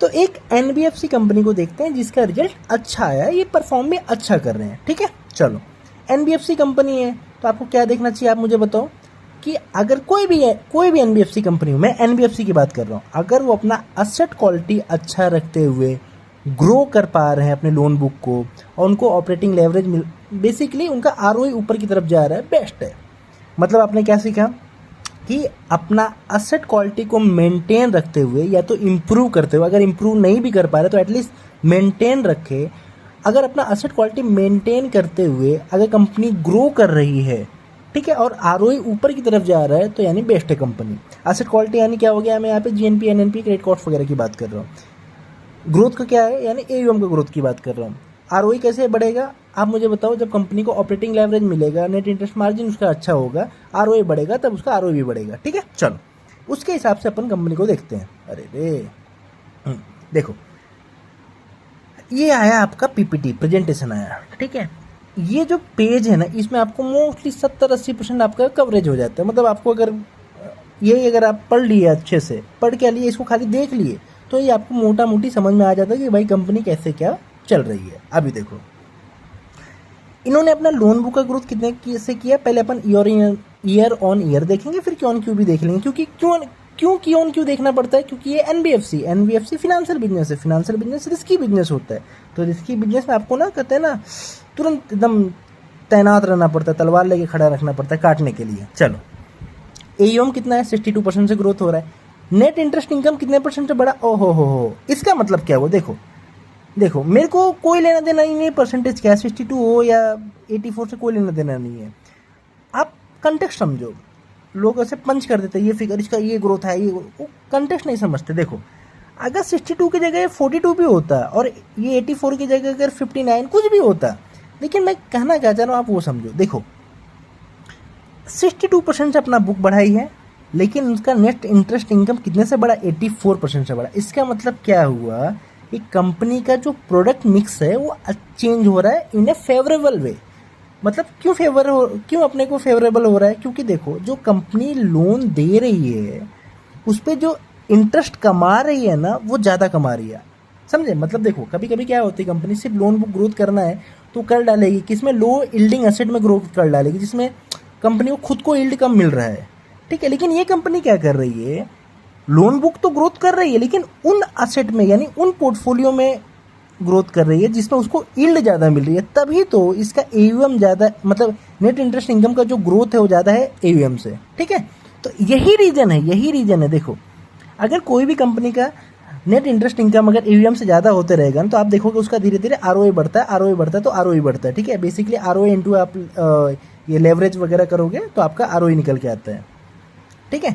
तो एक NBFC company को देखते हैं जिसका रिजल्ट अच्छा आया, ये परफॉर्म भी अच्छा कर रहे हैं। ठीक है, चलो एनबीएफसी कंपनी है तो आपको क्या देखना चाहिए, आप मुझे बताओ कि अगर कोई भी एनबीएफसी कंपनी हो, मैं एनबीएफसी की बात कर रहा हूँ, अगर वो अपना असेट क्वालिटी अच्छा रखते हुए ग्रो कर पा रहे हैं अपने लोन बुक को और उनको ऑपरेटिंग लेवरेज मिल, बेसिकली उनका आरओई ऊपर की तरफ जा रहा है, बेस्ट है। मतलब आपने क्या सीखा कि अपना असेट क्वालिटी को मेंटेन रखते हुए या तो इम्प्रूव करते हुए, अगर इम्प्रूव नहीं भी कर पा रहे तो एटलीस्ट मेंटेन रखे। अगर अपना असेट क्वालिटी मेंटेन करते हुए अगर कंपनी ग्रो कर रही है, ठीक है, और आरओई ऊपर की तरफ जा रहा है, तो यानी बेस्ट है कंपनी। असेट क्वालिटी यानी क्या हो गया, मैं यहाँ पे जीएनपी, एनएनपी, क्रेडिट कॉस्ट वगैरह की बात कर रहा हूँ। ग्रोथ का क्या है, यानी एयूएम का ग्रोथ की बात कर रहा हूँ। आरओई कैसे बढ़ेगा, आप मुझे बताओ, जब कंपनी को ऑपरेटिंग लेवरेज मिलेगा, नेट इंटरेस्ट मार्जिन उसका अच्छा होगा, आरओई बढ़ेगा, तब उसका आरओई भी बढ़ेगा। ठीक है, चलो उसके हिसाब से अपन कंपनी को देखते हैं। अरे रे, देखो ये आया आपका पीपीटी प्रेजेंटेशन आया। ठीक है, ये जो पेज है ना, इसमें आपको मोस्टली 70-80% आपका कवरेज हो जाता है। मतलब आपको अगर ये अगर आप पढ़ लिए अच्छे से, पढ़ के लिए इसको खाली देख लिए, तो ये आपको मोटा मोटी समझ में आ जाता है कि भाई कंपनी कैसे क्या चल रही है। अभी देखो इन्होंने अपना लोन बुक का ग्रोथ कितने कैसे किया, पहले अपन ईयर ऑन ईयर देखेंगे, फिर क्यों ऑन क्यू भी देख लेंगे। क्योंकि क्यों ऑन क्यू देखना पड़ता है, क्योंकि ये एनबीएफसी फिनेंशियल बिजनेस है। फिनेंशियल बिजनेस रिस्की बिजनेस होता है, तो रिस्की बिजनेस में आपको ना कहते हैं ना तुरंत एकदम तैनात रहना पड़ता है, तलवार लेके खड़ा रखना पड़ता है काटने के लिए। चलो एयूएम कितना है, 62% से ग्रोथ हो रहा है। नेट इंटरेस्ट इनकम कितने परसेंट से बढ़ा, ओहो हो, इसका मतलब क्या हुआ, देखो मेरे को कोई लेना देना ही नहीं है परसेंटेज क्या, 62 हो या 84 से कोई लेना देना नहीं है। आप कंटेक्स्ट समझो, लोग ऐसे पंच कर देते हैं ये फिगर, इसका ये ग्रोथ है, ये वो कंटेक्स्ट नहीं समझते। देखो अगर 62 की जगह 42 भी होता और ये 84 की जगह अगर 59 कुछ भी होता, लेकिन मैं कहना क्या चाह रहा हूँ आप वो समझो। देखो 62% से अपना बुक बढ़ाई है, लेकिन उसका नेट इंटरेस्ट इनकम कितने से बढ़ा, 84% से बढ़ा। इसका मतलब क्या हुआ कि कंपनी का जो प्रोडक्ट मिक्स है वो चेंज हो रहा है इन ए फेवरेबल वे। मतलब क्यों अपने को फेवरेबल हो रहा है, क्योंकि देखो जो कंपनी लोन दे रही है उस पर जो इंटरेस्ट कमा रही है ना, वो ज़्यादा कमा रही है। समझे, मतलब देखो कभी कभी क्या होती है, कंपनी सिर्फ लोन बुक ग्रोथ करना है तो कर डालेगी किसमें, लो यील्डिंग एसेट में ग्रोथ कर डालेगी, जिसमें कंपनी को खुद को यील्ड कम मिल रहा है। ठीक है, लेकिन ये कंपनी क्या कर रही है, लोन बुक तो ग्रोथ कर रही है, लेकिन उन असेट में यानी उन पोर्टफोलियो में ग्रोथ कर रही है जिसमें उसको यील्ड ज़्यादा मिल रही है, तभी तो इसका एयूएम ज़्यादा, मतलब नेट इंटरेस्ट इनकम का जो ग्रोथ है वो ज़्यादा है एयूएम से। ठीक है, तो यही रीज़न है। देखो अगर कोई भी कंपनी का नेट इंटरेस्ट इनकम अगर एयूएम से ज़्यादा होते रहेगा ना, तो आप देखोगे उसका धीरे धीरे आरओई बढ़ता है तो आरओई बढ़ता है। ठीक है, बेसिकली आरओई इंटू आप ये लेवरेज वगैरह करोगे तो आपका आरओई निकल के आता है। ठीक है,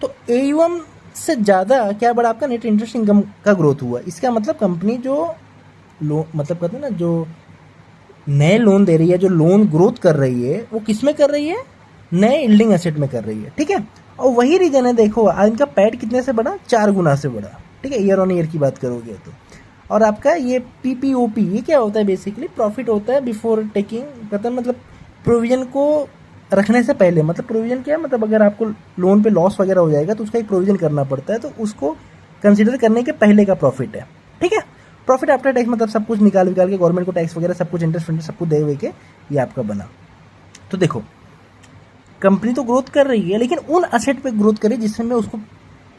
तो एयूएम से ज़्यादा क्या बढ़ा, आपका नेट इंटरेस्ट इनकम का ग्रोथ हुआ। इसका मतलब कंपनी जो मतलब कहते हैं ना, जो नए लोन दे रही है, जो लोन ग्रोथ कर रही है, वो किस में कर रही है, नए यील्डिंग एसेट में कर रही है। ठीक है, और वही रीजन है, देखो आज इनका पैड कितने से बढ़ा, 4 गुना से बढ़ा। ठीक है, ईयर ऑन ईयर की बात करोगे तो। और आपका ये पीपीओपी, ये क्या होता है, बेसिकली प्रॉफिट होता है बिफोर टेकिंग, मतलब प्रोविजन को रखने से पहले। मतलब प्रोविजन क्या है, मतलब अगर आपको लोन पे लॉस वगैरह हो जाएगा तो उसका एक प्रोविजन करना पड़ता है, तो उसको कंसीडर करने के पहले का प्रॉफिट है। ठीक है, प्रॉफिट आफ्टर टैक्स मतलब सब कुछ निकाल के गवर्नमेंट को टैक्स वगैरह सब कुछ इंटरेस्ट सब कुछ दे हुए के ये आपका बना। तो देखो कंपनी तो ग्रोथ कर रही है, लेकिन उन असेट पे ग्रोथ करे जिसमें उसको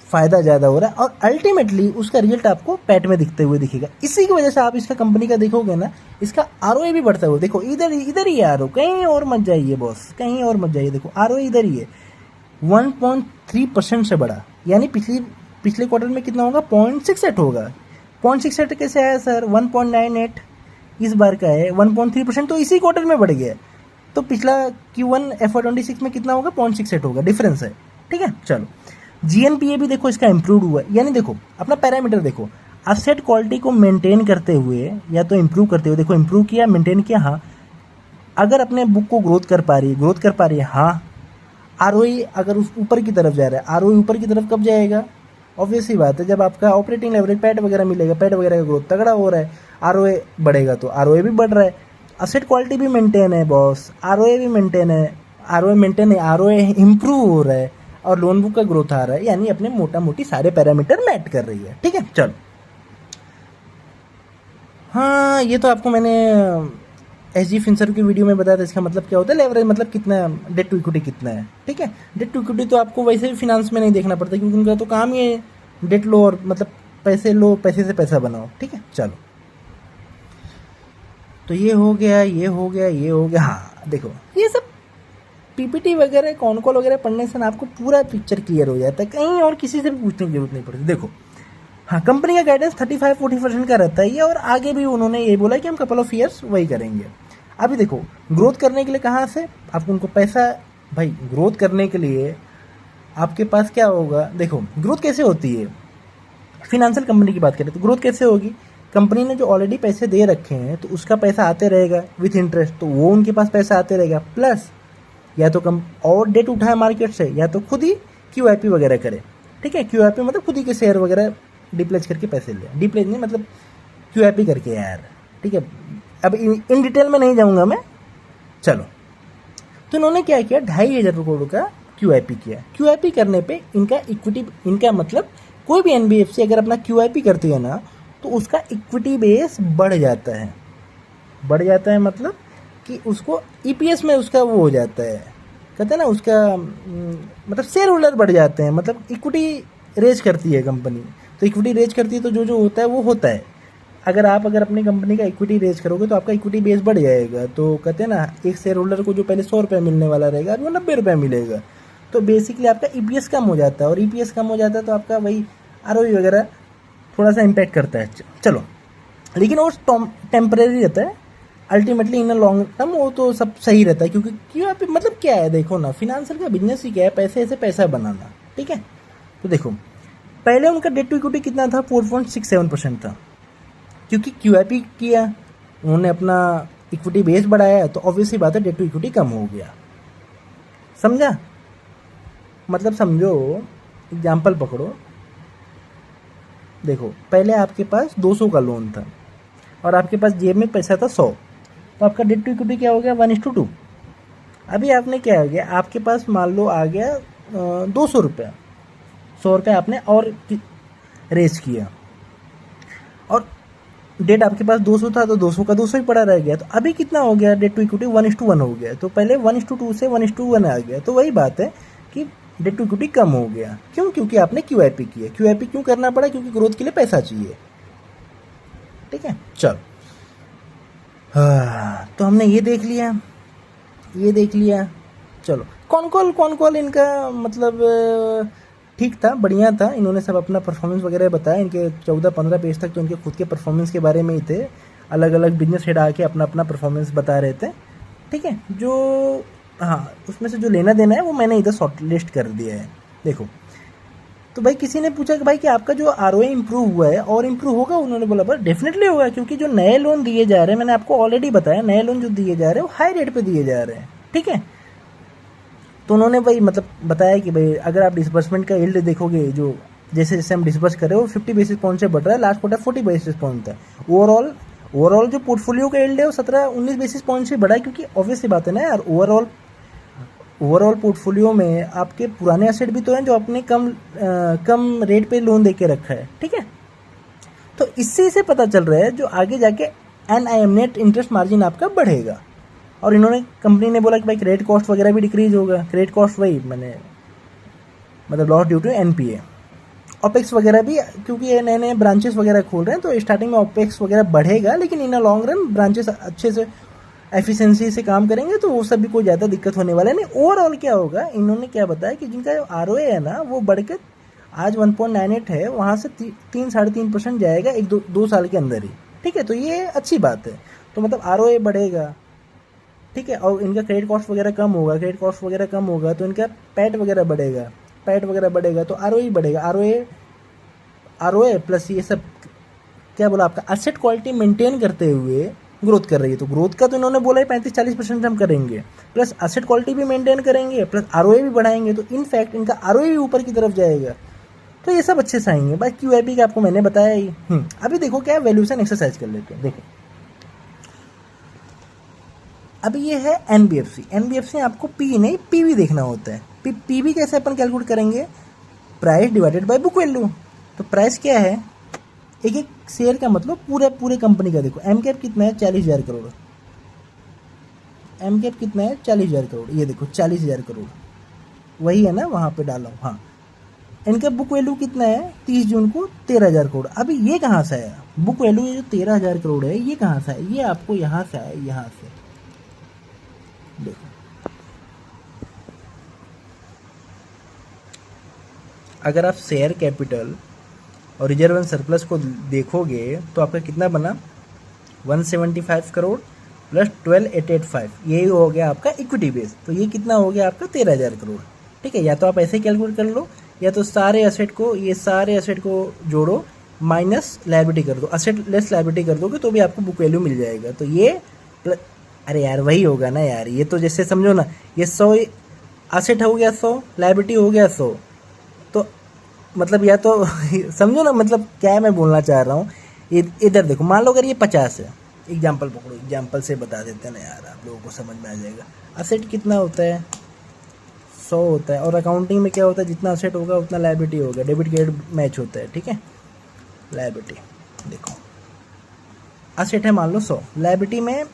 फायदा ज़्यादा हो रहा है, और अल्टीमेटली उसका रिजल्ट आपको पैट में दिखते हुए दिखेगा। इसी की वजह से आप इसका कंपनी का देखोगे ना, इसका आरओए भी बढ़ता हुआ। देखो इधर ही है आरओ, कहीं और मत जाइए बॉस, कहीं और मत जाइए। देखो आरओए इधर ही है, 1.3% से बढ़ा, यानी पिछले क्वार्टर में कितना होगा, 0.68 होगा। 0.68 कैसे आया सर, 1.98 इस बार का है, 1.3% तो इसी क्वार्टर में बढ़ गया। तो पिछला Q1 FY26 में कितना होगा, 0.68 होगा, डिफरेंस है। ठीक है, चलो जीएनपीए भी देखो इसका इंप्रूव हुआ, यानी देखो अपना पैरामीटर देखो, असेट क्वालिटी को मेंटेन करते हुए या तो इंप्रूव करते हुए, देखो इंप्रूव किया, मेंटेन किया, हाँ। अगर अपने बुक को ग्रोथ कर पा रही है, हाँ। आरओई अगर उस ऊपर की तरफ जा रहा है, आरओई ऊपर की तरफ कब जाएगा, ऑब्वियस ही बात है, जब आपका ऑपरेटिंग लेवरेज पैड वगैरह मिलेगा, पैड वगैरह का ग्रोथ तगड़ा हो रहा है, आरओए बढ़ेगा तो आरओए भी बढ़ रहा है। असेट क्वालिटी भी मेंटेन है बॉस, आरओए भी मेंटेन है, आरओए इंप्रूव हो रहा है, और लोन बुक का ग्रोथ आ रहा है, यानी अपने मोटा मोटी सारे पैरामीटर मैट कर रही है। ठीक है, चलो हाँ, ये तो आपको मैंने एच डी फिंसर की वीडियो में बताया था। इसका मतलब क्या होता है लेवरेज, मतलब कितना डेट टू इक्विटी कितना है। ठीक है, डेट टू इक्विटी तो आपको वैसे भी फिनांस में नहीं देखना पड़ता, क्योंकि उनका तो काम ही है डेट लो और मतलब पैसे लो, पैसे से पैसा बनाओ। ठीक है, चलो, तो ये हो गया, ये हो गया, ये हो गया। हाँ देखो, ये सब पीपीटी वगैरह कॉन कॉल वगैरह पढ़ने से ना आपको पूरा पिक्चर क्लियर हो जाता है, कहीं और किसी से भी पूछने की जरूरत नहीं पड़ती। देखो, हाँ, कंपनी का गाइडेंस 35-40% का रहता है ये, और आगे भी उन्होंने ये बोला कि हम कपल ऑफ ईयर्स वही करेंगे। अभी देखो, ग्रोथ करने के लिए कहाँ से आपको उनको पैसा, भाई ग्रोथ करने के लिए आपके पास क्या होगा। देखो, ग्रोथ कैसे होती है, फिनेंशियल कंपनी की बात करें तो ग्रोथ कैसे होगी। कंपनी ने जो ऑलरेडी पैसे दे रखे हैं तो उसका पैसा आते रहेगा विथ इंटरेस्ट, तो वो उनके पास पैसा आते रहेगा, प्लस या तो कम और डेट उठाए मार्केट से, या तो खुद ही क्यूआईपी वगैरह करे। ठीक है, क्यूआईपी मतलब खुद ही के शेयर वगैरह डिप्लेज करके पैसे ले, डिप्लेज नहीं मतलब क्यूआईपी करके यार। ठीक है, अब इन डिटेल में नहीं जाऊंगा मैं, चलो। तो इन्होंने क्या किया, 2,500 करोड़ का क्यूआईपी किया। क्यूआईपी करने पे इनका इक्विटी, इनका मतलब कोई भी एनबीएफसी अगर अपना क्यूआईपी करती है ना, तो उसका इक्विटी बेस बढ़ जाता है। बढ़ जाता है मतलब कि उसको ईपीएस में उसका वो हो जाता है, कहते हैं ना उसका मतलब शेयर होल्डर बढ़ जाते हैं, मतलब इक्विटी रेज करती है कंपनी। तो इक्विटी रेज करती है तो जो जो होता है वो होता है। अगर अपनी कंपनी का इक्विटी रेज करोगे तो आपका इक्विटी बेस बढ़ जाएगा। तो कहते हैं ना, एक शेयर होल्डर को जो पहले 100 रुपये मिलने वाला रहेगा, अब वो 90 रुपये मिलेगा। तो बेसिकली आपका ईपीएस कम हो जाता है, और ईपीएस कम हो जाता है तो आपका वही आरओई वगैरह थोड़ा सा इम्पैक्ट करता है। चलो, लेकिन वो टेम्परेरी रहता है, अल्टीमेटली इन लॉन्ग टर्म वो तो सब सही रहता है। क्योंकि क्यों मतलब क्या है, देखो ना, फिनेंशियल का बिजनेस ही क्या है, पैसे से पैसा बनाना। ठीक है, तो देखो, पहले उनका डेट टू इक्विटी कितना था, 4.67% था, क्योंकि क्यूआईपी किया उन्होंने, अपना इक्विटी बेस बढ़ाया, तो ऑब्वियसली बात है डेट टू इक्विटी कम हो गया। समझा, मतलब समझो, एग्जाम्पल पकड़ो। देखो, पहले आपके पास 200 का लोन था और आपके पास जेब में पैसा था 100, तो आपका डेट टू इक्विटी क्या हो गया, 1:2। अभी आपने क्या हो गया, आपके पास मान लो आ गया 200 रुपया, 100 रुपया आपने और रेज किया, और डेट आपके पास 200 था तो 200 का 200 ही पड़ा रह गया। तो अभी कितना हो गया, डेट टू इक्विटी 1:1 हो गया। तो पहले 1:2 से 1:1 आ गया। तो वही बात है कि डेट टू इक्विटी कम हो गया। क्यों, क्योंकि आपने क्यूआईपी किया। क्यूआईपी क्यों करना पड़ा, क्योंकि ग्रोथ के लिए पैसा चाहिए। ठीक है, चलो, हाँ, तो हमने ये देख लिया, ये देख लिया। चलो, कौन कॉल इनका मतलब ठीक था, बढ़िया था। इन्होंने सब अपना परफॉर्मेंस वगैरह बताया। इनके 14-15 पेज तक तो इनके खुद के परफॉर्मेंस के बारे में ही थे। अलग अलग बिजनेस हेड आके अपना अपना परफॉर्मेंस बता रहे थे। ठीक है, जो हाँ, उसमें से जो लेना देना है वो मैंने इधर शॉर्ट लिस्ट कर दिया है। देखो, तो भाई किसी ने पूछा कि भाई कि आपका जो आरओए इंप्रूव हुआ है और इंप्रूव होगा, उन्होंने बोला बस डेफिनेटली होगा, क्योंकि जो नए लोन दिए जा रहे हैं, मैंने आपको ऑलरेडी बताया, नए लोन जो दिए जा रहे हैं वो हाई रेट पे दिए जा रहे हैं। ठीक है, तो उन्होंने भाई मतलब बताया कि भाई अगर आप डिसबर्समेंट का यील्ड देखोगे, जो जैसे जैसे हम डिसबर्स कर रहे हो 50 बेसिस पॉइंट से बढ़ रहा है, लास्ट क्वार्टर 40 बेसिस पॉइंट था। ओवरऑल जो पोर्टफोलियो का यील्ड है वो 17-19 बेसिस पॉइंट से बढ़ा है, क्योंकि ऑब्वियसली बात है ना यार, ओवरऑल पोर्टफोलियो में आपके पुराने एसेट भी तो हैं जो आपने कम रेट पे लोन देके रखा है। ठीक है, तो इससे इसे पता चल रहा है जो आगे जाके एनआईएम नेट इंटरेस्ट मार्जिन आपका बढ़ेगा। और इन्होंने, कंपनी ने बोला कि भाई क्रेडिट कॉस्ट वगैरह भी डिक्रीज होगा। क्रेडिट कॉस्ट वही मैंने मतलब loss due to NPA, opex वगैरह भी, क्योंकि ये नए नए ब्रांचेस वगैरह खोल रहे हैं, तो स्टार्टिंग में ओपेक्स वगैरह बढ़ेगा, लेकिन इन लॉन्ग रन ब्रांचेस अच्छे से एफिशिएंसी से काम करेंगे तो वो सब भी कोई ज़्यादा दिक्कत होने वाला नहीं। ओवरऑल क्या होगा, इन्होंने क्या बताया कि जिनका आरओए है ना वो बढ़ के आज 1.98 है, वहाँ से 3-3.5% जाएगा एक दो साल के अंदर ही। ठीक है, तो ये अच्छी बात है। तो मतलब आरओए बढ़ेगा। ठीक है, और इनका क्रेडिट कॉस्ट वगैरह कम होगा। क्रेडिट कॉस्ट वगैरह कम होगा तो इनका पैट वगैरह बढ़ेगा। पैट वगैरह बढ़ेगा तो आरओई बढ़ेगा। आरओए प्लस ये सब क्या बोला, आपका एसेट क्वालिटी मेंटेन करते हुए ग्रोथ कर रही है। तो ग्रोथ का तो इन्होंने बोला है 35-40% हम करेंगे, प्लस एसेट क्वालिटी भी मेंटेन करेंगे, प्लस आरओए भी बढ़ाएंगे। तो इनफैक्ट इनका आरओए भी ऊपर की तरफ जाएगा। तो ये सब अच्छे से आएंगे। बाकी क्यूआईपी का आपको मैंने बताया ही। अभी देखो क्या वैल्यूएशन एक्सरसाइज कर लेते हैं। देखो, अभी ये है एनबीएफसी। एनबीएफसी आपको पी नहीं पीवी देखना होता है। पीवी कैसे अपन कैलकुलेट करेंगे, price divided by book value. तो प्राइस क्या है, एक एक शेयर का मतलब पूरे पूरे कंपनी का देखो। एम कैप कितना है 40,000 करोड़, एम कैप कितना है 40,000 करोड़, ये देखो 40,000 करोड़ वही है ना, वहाँ पे डाला हूँ। हाँ, इनका बुक वैल्यू कितना है 30 जून को 13,000 करोड़। अभी ये कहाँ से आया बुक वैल्यू, ये जो 13,000 करोड़ है ये कहाँ से आया, ये आपको यहाँ से आया, यहाँ से देखो। अगर आप शेयर कैपिटल और रिजर्व एंड सरप्लस को देखोगे तो आपका कितना बना 175 करोड़ प्लस 12,885, यही हो गया आपका इक्विटी बेस। तो ये कितना हो गया आपका 13,000 करोड़। ठीक है, या तो आप ऐसे कैलकुलेट कर लो, या तो सारे एसेट को, ये सारे एसेट को जोड़ो माइनस लायबिलिटी कर दो, एसेट लेस लायबिलिटी कर दोगे तो भी आपको बुक वैल्यू मिल जाएगा। तो ये अरे यार वही होगा ना यार, ये तो जैसे समझो ना, ये 100 एसेट हो गया, 100 लायबिलिटी हो गया 100, तो मतलब या तो समझो ना, मतलब क्या मैं बोलना चाह रहा हूँ। इधर देखो, मान लो अगर ये 50 है, एग्जाम्पल पकड़ो, एग्जाम्पल से बता देते हैं ना यार, आप लोगों को समझ में आ जाएगा। एसेट कितना होता है 100 होता है, और अकाउंटिंग में क्या होता है, जितना एसेट होगा उतना लायबिलिटी होगा, डेबिट क्रेडिट मैच होता है। ठीक है, लायबिलिटी देखो, एसेट है मान लो 100, लायबिलिटी में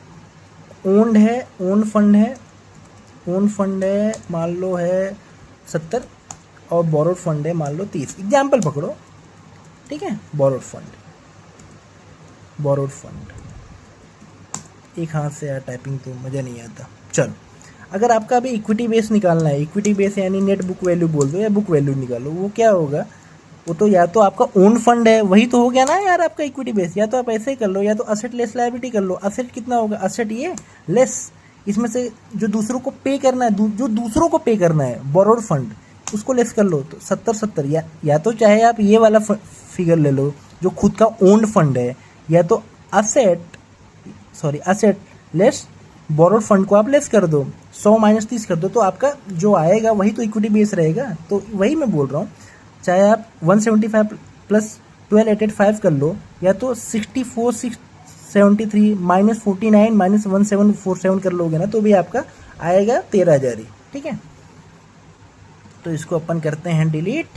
ओन्ड है, ओन फंड है, ओन फंड है मान लो है 70, और बोरोड फंड है मान लो 30, एग्जाम्पल पकड़ो। ठीक है, बोरोड फंड, बोरोड फंड एक हाथ से यार टाइपिंग तो मज़ा नहीं आता। चलो, अगर आपका अभी इक्विटी बेस निकालना है, इक्विटी बेस यानी नेट बुक वैल्यू बोल दो या बुक वैल्यू निकालो, वो क्या होगा, वो तो या तो आपका ओन फंड है, वही तो हो गया ना यार आपका इक्विटी बेस, या तो आप ऐसे ही कर लो, या तो असेट लेस लायबिलिटी कर लो। असेट कितना होगा, असेट ये लेस, इसमें से जो दूसरों को पे करना है, जो दूसरों को पे करना है बोरोड फंड, उसको लेस कर लो, तो 70, या तो चाहे आप ये वाला फिगर ले लो जो खुद का ओन्ड फंड है, या तो असेट लेस बोरोड फंड को आप लेस कर दो, 100 माइनस 30 कर दो, तो आपका जो आएगा वही तो इक्विटी बेस रहेगा। तो वही मैं बोल रहा हूँ, चाहे आप 175 प्लस 12,885 कर लो, या तो 64,673 माइनस 49 माइनस 1747 कर लोगे ना, तो भी आपका आएगा 13,000 ही। ठीक है, तो इसको अपन करते हैं डिलीट।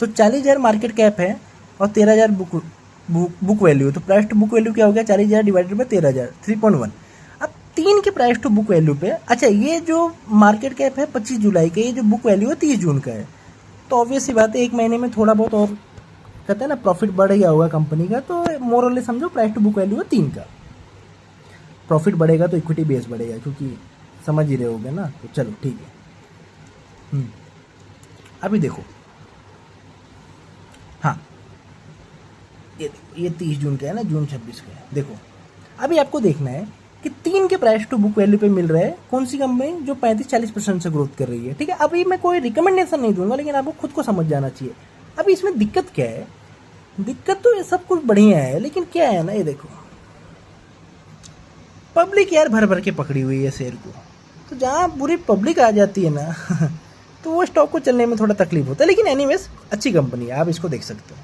तो 40,000 मार्केट कैप है और 13,000 बुक वैल्यू, तो प्राइस टू बुक वैल्यू क्या हो गया 40,000 डिवाइडेड बाय 13,000, 3.1। अब 3 के प्राइस टू बुक वैल्यू पे, अच्छा ये जो मार्केट कैप है 25 जुलाई का, ये जो बुक वैल्यू है 30 जून का है, तो ऑब्वियस सी बात है एक महीने में थोड़ा बहुत और कहते हैं ना प्रॉफिट बढ़ गया होगा कंपनी का, तो मोरली समझो प्राइस टू बुक वैल्यू है 3 का। प्रॉफिट बढ़ेगा तो इक्विटी बेस बढ़ेगा, क्योंकि समझ ही रहे होगे ना। तो चलो ठीक है, अभी देखो, हाँ ये 30 जून का है ना, जून 26 का है। देखो अभी आपको देखना है कि 3 के प्राइस टू बुक वैल्यू पे मिल रहा है कौन सी कंपनी जो 35-40% से ग्रोथ कर रही है। ठीक है, अभी मैं कोई रिकमेंडेशन नहीं दूंगा, लेकिन आपको खुद को समझ जाना चाहिए। अभी इसमें दिक्कत क्या है, दिक्कत तो ये सब कुछ बढ़िया है, लेकिन क्या है ना, ये देखो पब्लिक यार भर भर के पकड़ी हुई है शेयर को, तो जहाँ पूरी पब्लिक आ जाती है ना तो वो स्टॉक को चलने में थोड़ा तकलीफ होता है। लेकिन एनीवेज अच्छी कंपनी है, आप इसको देख सकते हो।